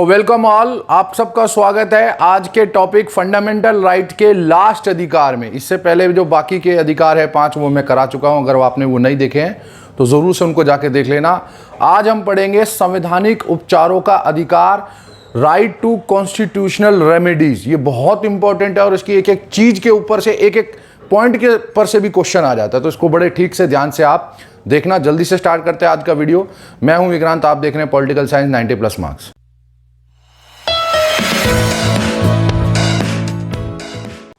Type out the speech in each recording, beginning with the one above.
तो welcome all, आप सबका स्वागत है आज के टॉपिक फंडामेंटल राइट के लास्ट अधिकार में। इससे पहले जो बाकी के अधिकार है 5 वो मैं करा चुका हूं। अगर आपने वो नहीं देखे हैं तो ज़रूर से उनको जाके देख लेना। आज हम पढ़ेंगे संवैधानिक उपचारों का अधिकार, राइट टू कॉन्स्टिट्यूशनल रेमेडीज। ये बहुत इंपॉर्टेंट है और इसकी एक एक चीज़ के ऊपर से एक एक पॉइंट के ऊपर से भी क्वेश्चन आ जाता है, तो इसको बड़े ठीक से ध्यान से आप देखना। जल्दी से स्टार्ट करते हैं आज का वीडियो। मैं हूं विक्रांत, आप देख रहे हैं पॉलिटिकल साइंस 90+ मार्क्स।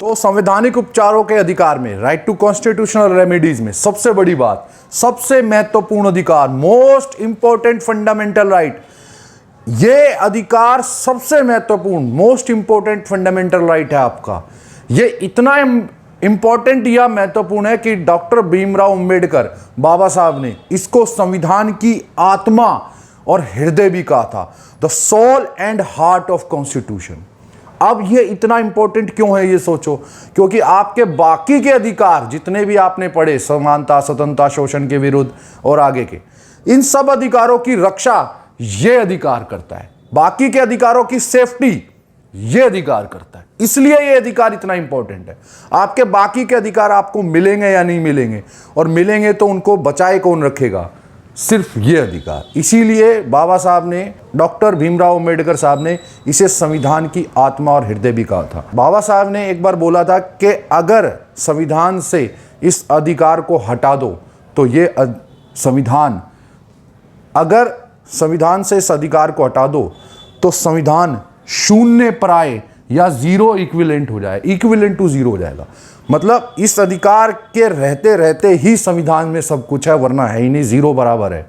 तो संवैधानिक उपचारों के अधिकार में, राइट टू कॉन्स्टिट्यूशनल रेमेडीज में सबसे बड़ी बात, सबसे महत्वपूर्ण अधिकार, मोस्ट इंपॉर्टेंट फंडामेंटल राइट, ये अधिकार सबसे महत्वपूर्ण, मोस्ट इंपॉर्टेंट फंडामेंटल राइट है आपका। ये इतना इंपॉर्टेंट या महत्वपूर्ण है कि डॉक्टर भीमराव अंबेडकर बाबा साहब ने इसको संविधान की आत्मा और हृदय भी कहा था, the soul and heart of constitution. अब ये इतना इंपॉर्टेंट क्यों है ये सोचो, क्योंकि आपके बाकी के अधिकार जितने भी आपने पढ़े, समानता, स्वतंत्रता, शोषण के विरुद्ध और आगे के, इन सब अधिकारों की रक्षा ये अधिकार करता है। बाकी के अधिकारों की सेफ्टी ये अधिकार करता है, इसलिए ये अधिकार इतना इंपॉर्टेंट है। आपके बाकी के अधिकार आपको मिलेंगे या नहीं मिलेंगे, और मिलेंगे तो उनको बचाए कौन रखेगा, सिर्फ ये अधिकार। इसीलिए बाबा साहब ने, डॉक्टर भीमराव अंबेडकर साहब ने इसे संविधान की आत्मा और हृदय भी कहा था। बाबा साहब ने एक बार बोला था कि अगर संविधान से इस अधिकार को हटा दो तो ये संविधान, अगर संविधान से इस अधिकार को हटा दो तो संविधान शून्य प्राय या जीरो इक्विवेलेंट हो जाए, इक्विवेलेंट टू जीरो हो जाएगा। मतलब इस अधिकार के रहते रहते ही संविधान में सब कुछ है, वरना है ही नहीं, जीरो बराबर है,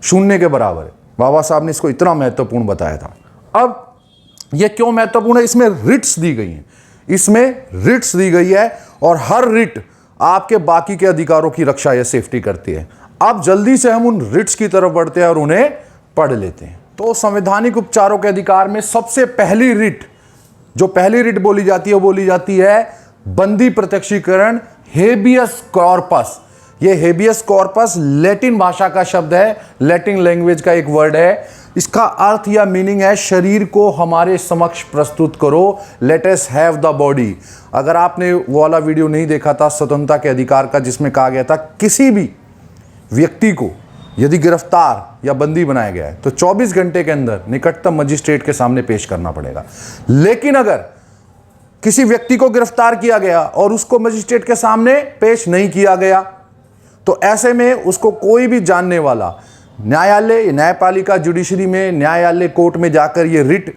शून्य के बराबर है। बाबा साहब ने इसको इतना महत्वपूर्ण बताया था। अब यह क्यों महत्वपूर्ण है, इसमें रिट्स दी गई हैं, इसमें रिट्स दी गई है और हर रिट आपके बाकी के अधिकारों की रक्षा या सेफ्टी करती है। अब जल्दी से हम उन रिट्स की तरफ बढ़ते हैं और उन्हें पढ़ लेते हैं। तो संवैधानिक उपचारों के अधिकार में सबसे पहली रिट, जो पहली रिट बोली जाती है वो बोली जाती है बंदी प्रत्यक्षीकरण, हेबियस कॉर्पस। ये हेबियस कॉर्पस लैटिन भाषा का शब्द है, लैटिन लैंग्वेज का एक वर्ड है। इसका अर्थ या मीनिंग है शरीर को हमारे समक्ष प्रस्तुत करो, let us have the body. अगर आपने वो वाला वीडियो नहीं देखा था स्वतंत्रता के अधिकार का, जिसमें कहा गया था किसी भी व्यक्ति को यदि गिरफ्तार या बंदी बनाया गया है तो 24 घंटे के अंदर निकटतम मजिस्ट्रेट के सामने पेश करना पड़ेगा। लेकिन अगर किसी व्यक्ति को गिरफ्तार किया गया और उसको मजिस्ट्रेट के सामने पेश नहीं किया गया तो ऐसे में उसको कोई भी जानने वाला न्यायालय, न्यायपालिका, जुडिशरी में, न्यायालय, कोर्ट में जाकर ये रिट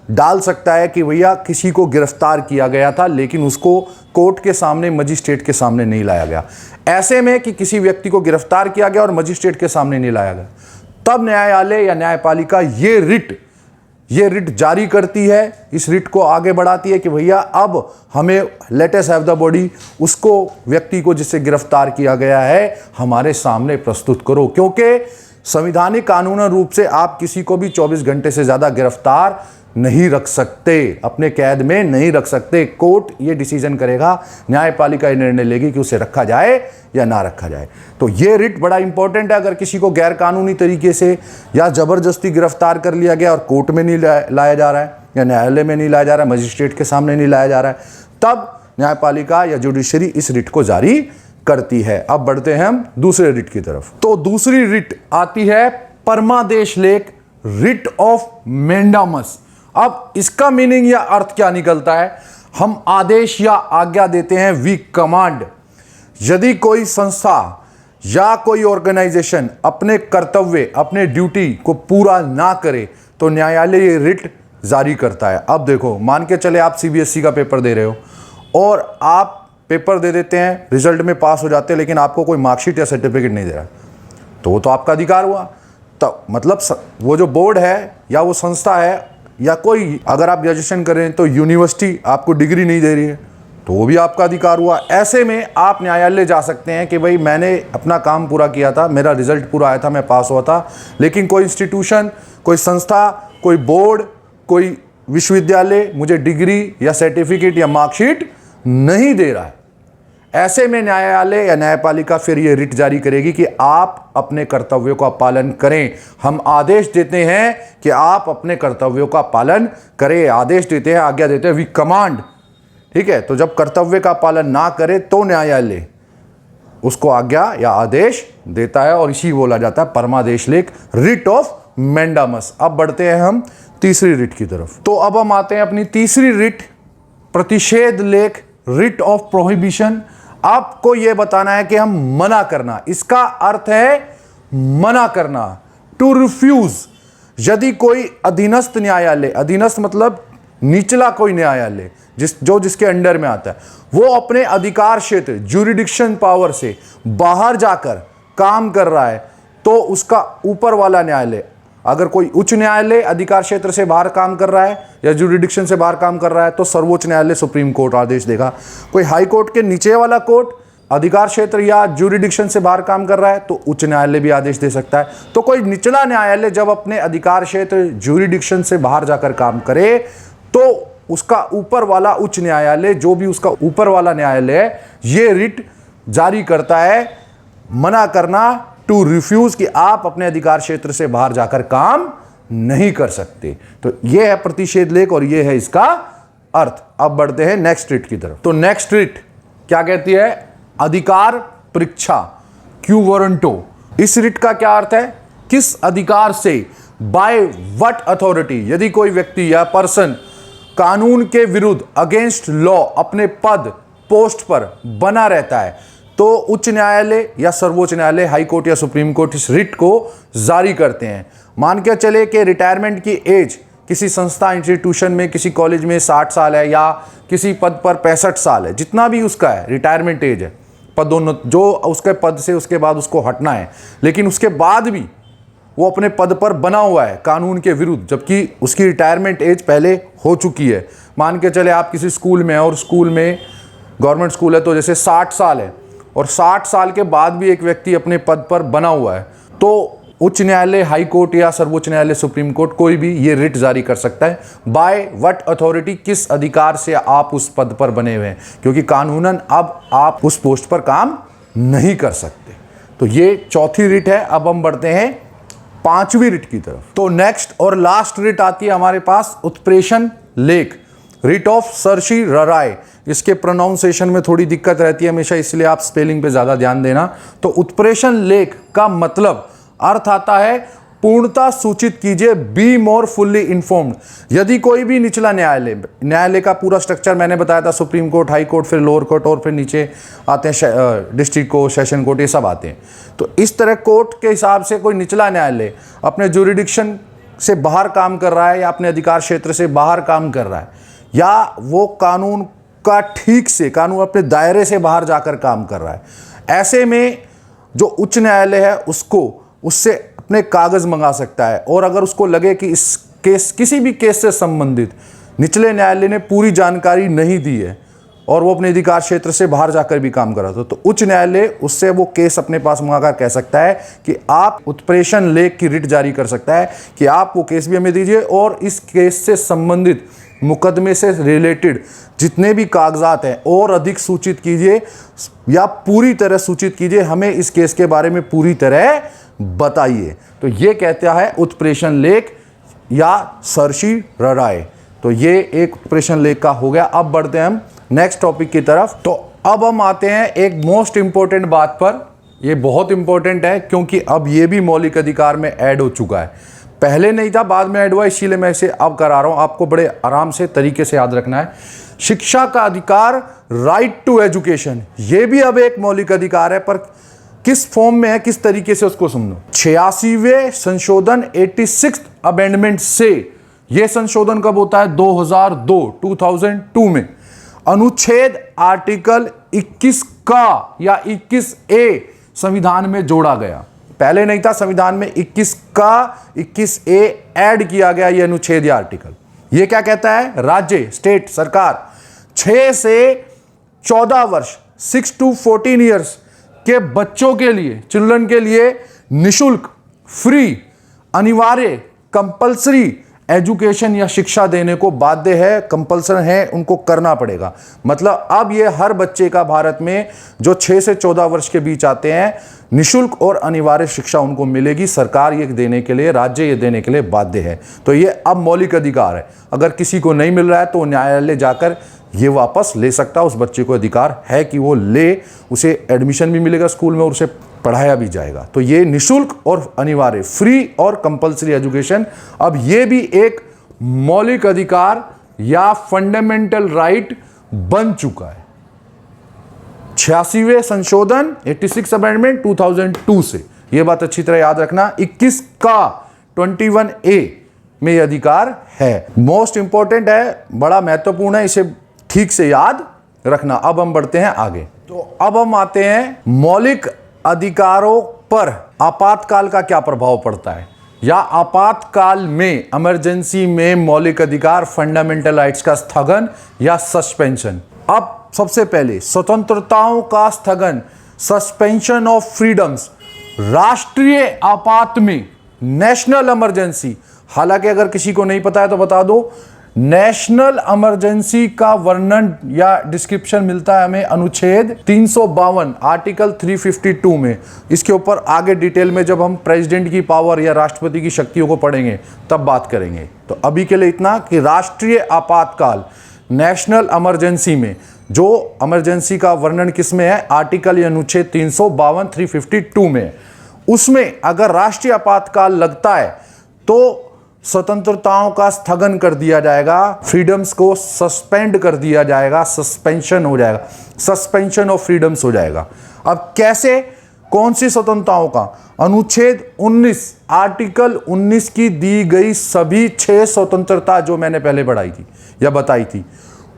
डाल सकता है कि भैया किसी को गिरफ्तार किया गया था लेकिन उसको कोर्ट के सामने, मजिस्ट्रेट के सामने नहीं लाया गया। ऐसे में कि किसी व्यक्ति को गिरफ्तार किया गया और मजिस्ट्रेट के सामने नहीं लाया गया, तब न्यायालय या न्यायपालिका ये रिट जारी करती है, इस रिट को आगे बढ़ाती है कि भैया अब हमें let us have the body, उसको, व्यक्ति को जिससे गिरफ्तार किया गया है, हमारे सामने प्रस्तुत करो। क्योंकि संवैधानिक कानूनी रूप से आप किसी को भी 24 घंटे से ज़्यादा गिरफ्तार नहीं रख सकते, अपने कैद में नहीं रख सकते। कोर्ट ये डिसीजन करेगा, न्यायपालिका ये निर्णय लेगी कि उसे रखा जाए या ना रखा जाए। तो ये रिट बड़ा इंपॉर्टेंट है। अगर किसी को गैर कानूनी तरीके से या ज़बरदस्ती गिरफ्तार कर लिया गया और कोर्ट में नहीं लाया जा रहा है या न्यायालय में नहीं लाया जा रहा है, मजिस्ट्रेट के सामने नहीं लाया जा रहा है, तब न्यायपालिका या जुडिशरी इस रिट को जारी करती है। अब बढ़ते हैं हम दूसरे रिट की तरफ। तो दूसरी रिट आती है परमादेश लेख, रिट ऑफ मैंडामस। अब इसका मीनिंग या अर्थ क्या निकलता है, हम आदेश या आज्ञा देते हैं, वी कमांड। यदि कोई संस्था या कोई ऑर्गेनाइजेशन अपने कर्तव्य, अपने ड्यूटी को पूरा ना करे तो न्यायालय ये रिट जारी करता है। अब देखो, मान के चले आप सीबीएसई का पेपर दे रहे हो और आप पेपर दे देते हैं, रिजल्ट में पास हो जाते हैं, लेकिन आपको कोई मार्कशीट या सर्टिफिकेट नहीं दे रहा, तो वो तो आपका अधिकार हुआ। तो मतलब वो जो बोर्ड है या वो संस्था है या कोई, अगर आप ग्रेजुएशन करें तो यूनिवर्सिटी आपको डिग्री नहीं दे रही है तो वो भी आपका अधिकार हुआ। ऐसे में आप न्यायालय जा सकते हैं कि भाई मैंने अपना काम पूरा किया था, मेरा रिजल्ट पूरा आया था, मैं पास हुआ था, लेकिन कोई इंस्टीट्यूशन, कोई संस्था, कोई बोर्ड, कोई विश्वविद्यालय मुझे डिग्री या सर्टिफिकेट या मार्कशीट नहीं दे रहा है। ऐसे में न्यायालय या न्यायपालिका फिर ये रिट जारी करेगी कि आप अपने कर्तव्यों का पालन करें। हम आदेश देते हैं कि आप अपने कर्तव्यों का पालन करें, आदेश देते हैं, आज्ञा देते हैं, वी कमांड। ठीक है, तो जब कर्तव्य का पालन ना करे तो न्यायालय उसको आज्ञा या आदेश देता है, और इसी बोला जाता है परमादेश लेख, रिट ऑफ मैंडामस। अब बढ़ते हैं हम तीसरी रिट की तरफ। तो अब हम आते हैं अपनी तीसरी रिट, प्रतिषेध लेख, रिट ऑफ प्रोहिबिशन। आपको यह बताना है कि हम मना करना, इसका अर्थ है मना करना, टू रिफ्यूज। यदि कोई अधीनस्थ न्यायालय, अधीनस्थ मतलब निचला कोई न्यायालय जिसके अंडर में आता है, वो अपने अधिकार क्षेत्र ज्यूरिडिक्शन पावर से बाहर जाकर काम कर रहा है, तो उसका ऊपर वाला न्यायालय, अगर कोई उच्च न्यायालय अधिकार क्षेत्र से बाहर काम कर रहा है या ज्यूरिडिक्शन से बाहर काम कर रहा है, तो सर्वोच्च न्यायालय सुप्रीम कोर्ट आदेश देगा। कोई हाई कोर्ट के नीचे वाला कोर्ट अधिकार क्षेत्र या ज्यूरिडिक्शन से बाहर काम कर रहा है, तो उच्च न्यायालय भी आदेश दे सकता है। तो कोई निचला न्यायालय जब अपने अधिकार क्षेत्र ज्यूरिडिक्शन से बाहर जाकर काम करे, तो उसका ऊपर वाला उच्च न्यायालय, जो भी उसका ऊपर वाला न्यायालय है, ये रिट जारी करता है, मना करना, टू रिफ्यूज, कि आप अपने अधिकार क्षेत्र से बाहर जाकर काम नहीं कर सकते। तो ये है प्रतिषेध लेख और ये है इसका अर्थ। अब बढ़ते हैं नेक्स्ट रिट की तरफ। तो नेक्स्ट रिट क्या कहती है? अधिकार परीक्षा, क्यू वारंटो। इस रिट का क्या अर्थ है? किस अधिकार से, बाय व्हाट अथॉरिटी। यदि कोई व्यक्ति या पर्सन कानून के विरुद्ध, अगेंस्ट लॉ, अपने पद पोस्ट पर बना रहता है, तो उच्च न्यायालय या सर्वोच्च न्यायालय, हाई कोर्ट या सुप्रीम कोर्ट इस रिट को जारी करते हैं। मान के चले कि रिटायरमेंट की एज किसी संस्था, इंस्टीट्यूशन में, किसी कॉलेज में 60 साल है, या किसी पद पर 65 साल है, जितना भी उसका है रिटायरमेंट एज है, पदोन्नत जो उसके पद से उसके बाद उसको हटना है, लेकिन उसके बाद भी वो अपने पद पर बना हुआ है कानून के विरुद्ध, जबकि उसकी रिटायरमेंट एज पहले हो चुकी है। मान के चले आप किसी स्कूल में हैं और स्कूल में गवर्नमेंट स्कूल है, तो जैसे 60 साल है और 60 साल के बाद भी एक व्यक्ति अपने पद पर बना हुआ है, तो उच्च न्यायालय, हाई कोर्ट या सर्वोच्च न्यायालय, सुप्रीम कोर्ट, कोई भी ये रिट जारी कर सकता है। बाय व्हाट अथॉरिटी, किस अधिकार से आप उस पद पर बने हुए हैं, क्योंकि कानूनन अब आप उस पोस्ट पर काम नहीं कर सकते। तो ये चौथी रिट है। अब हम बढ़ते हैं पांचवी रिट की तरफ। तो नेक्स्ट और लास्ट रिट आती है हमारे पास उत्प्रेषण लेख, रिट ऑफ सर्शी रराय। इसके प्रोनाउंसिएशन में थोड़ी दिक्कत रहती है हमेशा, इसलिए आप स्पेलिंग पे ज्यादा ध्यान देना। तो उत्प्रेषण लेख का मतलब अर्थ आता है पूर्णता सूचित कीजिए, बी मोर फुल्ली इन्फॉर्म्ड। यदि कोई भी निचला न्यायालय का पूरा स्ट्रक्चर मैंने बताया था, सुप्रीम कोर्ट, हाई कोर्ट, फिर लोअर कोर्ट, और फिर नीचे आते हैं डिस्ट्रिक्ट कोर्ट, सेशन कोर्ट, ये सब आते हैं। तो इस तरह कोर्ट के हिसाब से कोई निचला न्यायालय अपने ज्यूरिडिक्शन से बाहर काम कर रहा है या अपने अधिकार क्षेत्र से बाहर काम कर रहा है, या वो कानून का ठीक से, कानून अपने दायरे से बाहर जाकर काम कर रहा है, ऐसे में जो उच्च न्यायालय है उससे अपने कागज मंगा सकता है। और अगर उसको लगे कि इस केस, किसी भी केस से संबंधित निचले न्यायालय ने पूरी जानकारी नहीं दी है और वो अपने अधिकार क्षेत्र से बाहर जाकर भी काम कर रहा था, तो उच्च न्यायालय उससे वो केस अपने पास मंगाकर कह सकता है कि आप उत्प्रेषण लेख की रिट जारी कर सकता है कि आप वो केस भी हमें दीजिए, और इस केस से संबंधित, मुकदमे से रिलेटेड जितने भी कागजात हैं और अधिक सूचित कीजिए, या पूरी तरह सूचित कीजिए, हमें इस केस के बारे में पूरी तरह बताइए। तो ये कहता है उत्प्रेषण लेख या सर्शी रराय। तो ये एक उत्प्रेषण लेख का हो गया। अब बढ़ते हैं हम नेक्स्ट टॉपिक की तरफ। तो अब हम आते हैं एक मोस्ट इंपॉर्टेंट बात पर। ये बहुत इंपॉर्टेंट है क्योंकि अब ये भी मौलिक अधिकार में ऐड हो चुका है, पहले नहीं था, बाद में ऐड हुआ, इसीलिए मैं इसे अब करा रहा हूं। आपको बड़े आराम से तरीके से याद रखना है। शिक्षा का अधिकार, राइट टू एजुकेशन, ये भी अब एक मौलिक अधिकार है, पर किस फॉर्म में है, किस तरीके से उसको समझो। 86वें संशोधन 86th अमेंडमेंट से, यह संशोधन कब होता है? 2002 में अनुच्छेद आर्टिकल 21 का या 21A संविधान में जोड़ा गया। पहले नहीं था संविधान में, 21 का 21A ऐड किया गया ये अनुच्छेद या आर्टिकल। ये क्या कहता है? राज्य, स्टेट, सरकार 6 से 14 वर्ष 6 to 14 ईयर्स के बच्चों के लिए, चिल्ड्रन के लिए निशुल्क, फ्री, अनिवार्य, कंपल्सरी एजुकेशन या शिक्षा देने को बाध्य है, कंपल्सन है, उनको करना पड़ेगा। मतलब अब ये हर बच्चे का भारत में जो 6 से 14 वर्ष के बीच आते हैं, निःशुल्क और अनिवार्य शिक्षा उनको मिलेगी। सरकार ये देने के लिए, राज्य ये देने के लिए बाध्य है। तो ये अब मौलिक अधिकार है। अगर किसी को नहीं मिल रहा है तो न्यायालय जाकर ये वापस ले सकता है। उस बच्चे को अधिकार है कि वो ले, उसे एडमिशन भी मिलेगा स्कूल में और उसे पढ़ाया भी जाएगा। तो ये निःशुल्क और अनिवार्य, फ्री और कंपल्सरी एजुकेशन, अब ये भी एक मौलिक अधिकार या फंडामेंटल राइट बन चुका है। 86वें संशोधन 86 अमेंडमेंट 2002 से, ये बात अच्छी तरह याद रखना। 21 का 21A में ये अधिकार है। मोस्ट इंपॉर्टेंट है, बड़ा महत्वपूर्ण है, इसे ठीक से याद रखना। अब हम बढ़ते हैं आगे। तो अब हम आते हैं मौलिक अधिकारों पर आपातकाल का क्या प्रभाव पड़ता है, या आपातकाल में, इमरजेंसी में मौलिक अधिकार, फंडामेंटल राइट्स का स्थगन या सस्पेंशन। अब सबसे पहले स्वतंत्रताओं का स्थगन, सस्पेंशन ऑफ फ्रीडम्स, राष्ट्रीय आपात में, नेशनल इमरजेंसी। हालांकि अगर किसी को नहीं पता है तो बता दो, नेशनल इमरजेंसी का वर्णन या डिस्क्रिप्शन मिलता है हमें अनुच्छेद 352 आर्टिकल 352 में। इसके ऊपर आगे डिटेल में जब हम प्रेसिडेंट की पावर या राष्ट्रपति की शक्तियों को पढ़ेंगे तब बात करेंगे। तो अभी के लिए इतना कि राष्ट्रीय आपातकाल, नेशनल इमरजेंसी में, जो इमरजेंसी का वर्णन किसमें है, आर्टिकल या अनुच्छेद 352 352 में। उसमें अगर राष्ट्रीय आपातकाल लगता है तो स्वतंत्रताओं का स्थगन कर दिया जाएगा, फ्रीडम्स को सस्पेंड कर दिया जाएगा, सस्पेंशन हो जाएगा, सस्पेंशन ऑफ फ्रीडम्स हो जाएगा। अब कैसे, कौन सी स्वतंत्रताओं का, अनुच्छेद 19 आर्टिकल 19 की दी गई सभी 6 स्वतंत्रता जो मैंने पहले पढ़ाई थी या बताई थी,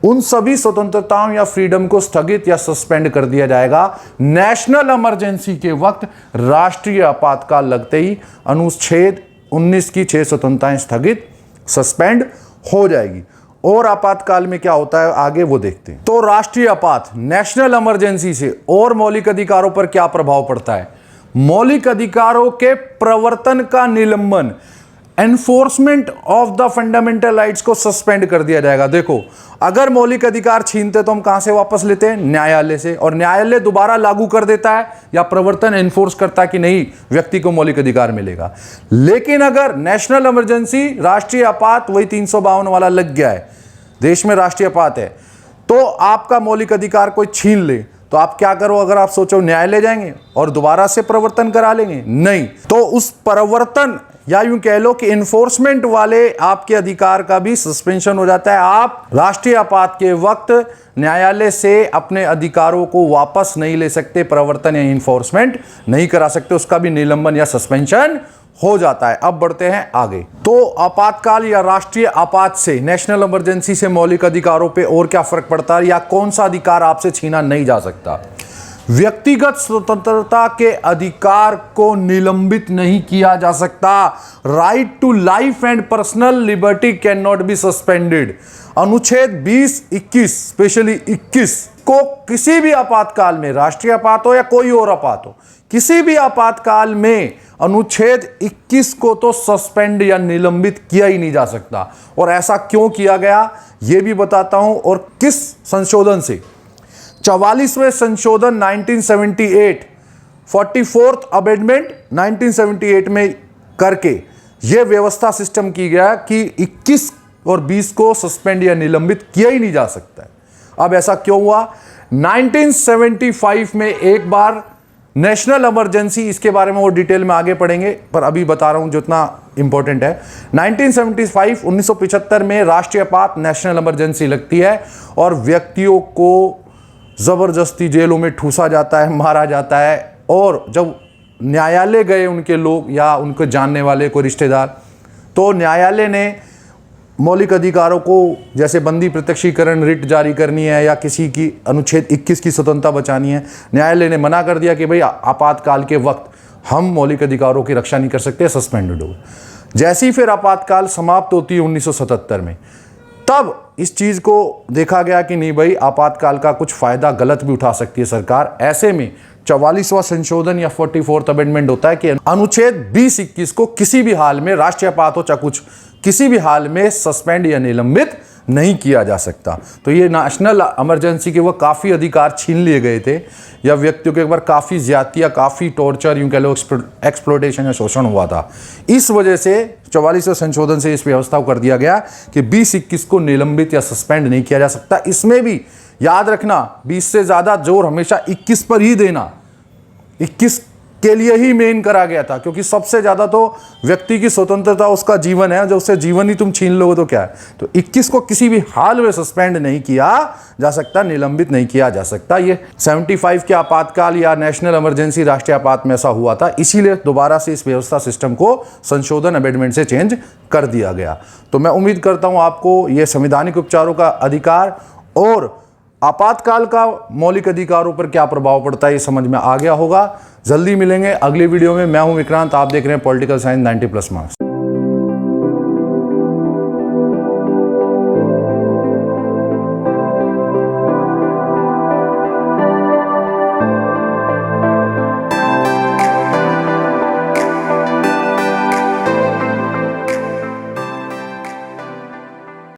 उन सभी स्वतंत्रताओं या फ्रीडम को स्थगित या सस्पेंड कर दिया जाएगा नेशनल इमरजेंसी के वक्त। राष्ट्रीय आपातकाल लगते ही अनुच्छेद 19 की 6 स्वतंत्रताएं स्थगित, सस्पेंड हो जाएगी। और आपातकाल में क्या होता है आगे वो देखते हैं। तो राष्ट्रीय आपात, नेशनल इमरजेंसी से और मौलिक अधिकारों पर क्या प्रभाव पड़ता है। मौलिक अधिकारों के प्रवर्तन का निलंबन, enforcement of the fundamental rights को सस्पेंड कर दिया जाएगा। देखो, अगर मौलिक अधिकार छीनते तो हम कहां से वापस लेते हैं, न्यायालय से, और न्यायालय दोबारा लागू कर देता है या प्रवर्तन एनफोर्स करता है कि नहीं व्यक्ति को मौलिक अधिकार मिलेगा। लेकिन अगर नेशनल इमरजेंसी, राष्ट्रीय आपात, वही 352 वाला लग गया है, देश में राष्ट्रीय आपात है, तो आपका मौलिक अधिकार कोई छीन ले तो आप क्या करो, अगर आप सोचो न्यायालय जाएंगे और दोबारा से प्रवर्तन करा लेंगे, नहीं। तो उस प्रवर्तन या यूं कह लो कि इन्फोर्समेंट वाले आपके अधिकार का भी सस्पेंशन हो जाता है। आप राष्ट्रीय आपात के वक्त न्यायालय से अपने अधिकारों को वापस नहीं ले सकते, प्रवर्तन या इन्फोर्समेंट नहीं करा सकते, उसका भी निलंबन या सस्पेंशन हो जाता है। अब बढ़ते हैं आगे। तो आपातकाल या राष्ट्रीय आपात से, नेशनल इमरजेंसी से मौलिक अधिकारों पे और क्या फर्क पड़ता है, या कौन सा अधिकार आपसे छीना नहीं जा सकता। व्यक्तिगत स्वतंत्रता के अधिकार को निलंबित नहीं किया जा सकता। Right to life and personal liberty cannot be suspended. अनुच्छेद 20-21 स्पेशली 21 को किसी भी आपातकाल में, राष्ट्रीय आपात हो या कोई और आपात हो, किसी भी आपातकाल में अनुच्छेद 21 को तो सस्पेंड या निलंबित किया ही नहीं जा सकता। और ऐसा क्यों किया गया यह भी बताता हूं, और किस संशोधन से। 44वें संशोधन 1978, 44th अमेंडमेंट 1978 में करके यह व्यवस्था सिस्टम की गया कि 21 और 20 को सस्पेंड या निलंबित किया ही नहीं जा सकता है। अब ऐसा क्यों हुआ, 1975 में एक बार नेशनल इमरजेंसी, इसके बारे में वो डिटेल में आगे पढ़ेंगे, पर अभी बता रहा हूं जितना इंपॉर्टेंट है। 1975 में राष्ट्रीय आपात, नेशनल इमरजेंसी लगती है और व्यक्तियों को जबरदस्ती जेलों में ठूसा जाता है, मारा जाता है। और जब न्यायालय गए उनके लोग या उनको जानने वाले कोई रिश्तेदार, तो न्यायालय ने मौलिक अधिकारों को, जैसे बंदी प्रत्यक्षीकरण रिट जारी करनी है या किसी की अनुच्छेद 21 की स्वतंत्रता बचानी है, न्यायालय ने मना कर दिया कि भाई आपातकाल के वक्त हम मौलिक अधिकारों की रक्षा नहीं कर सकते, सस्पेंडेड हो। जैसी फिर आपातकाल समाप्त होती है 1977 में, तब इस चीज़ को देखा गया कि नहीं भाई, आपातकाल का कुछ फ़ायदा गलत भी उठा सकती है सरकार। ऐसे में 44वां संशोधन या 44th अमेंडमेंट होता है कि अनुच्छेद 20-21 को किसी भी हाल में, राष्ट्रीय आपात हो चाहे कुछ, किसी भी हाल में सस्पेंड या निलंबित नहीं किया जा सकता। तो ये नेशनल इमरजेंसी के वो काफ़ी अधिकार छीन लिए गए थे, या व्यक्तियों के एक बार काफ़ी ज्यादतियाँ, काफ़ी टॉर्चर, यूँ कह लो एक्सप्लोटेशन या शोषण हुआ था। इस वजह से 44वें संशोधन से इस व्यवस्था को कर दिया गया कि 20-21 को निलंबित या सस्पेंड नहीं किया जा सकता। इसमें भी याद रखना 20 से ज़्यादा जोर हमेशा 21 पर ही देना, 21 के लिए ही मेन करा गया था, क्योंकि सबसे ज़्यादा तो व्यक्ति की स्वतंत्रता उसका जीवन है, जब उससे जीवन ही तुम छीन लोगे तो क्या है। तो 21 को किसी भी हाल में सस्पेंड नहीं किया जा सकता, निलंबित नहीं किया जा सकता। ये 75 के आपातकाल या नेशनल इमरजेंसी, राष्ट्रीय आपात में ऐसा हुआ था, इसीलिए दोबारा से इस व्यवस्था सिस्टम को संशोधन अमेंडमेंट से चेंज कर दिया गया। तो मैं उम्मीद करता हूँ आपको ये संवैधानिक उपचारों का अधिकार और आपातकाल का मौलिक अधिकारों पर क्या प्रभाव पड़ता है ये समझ में आ गया होगा। जल्दी मिलेंगे अगली वीडियो में। मैं हूं विक्रांत, आप देख रहे हैं पॉलिटिकल साइंस 90+ मार्क्स।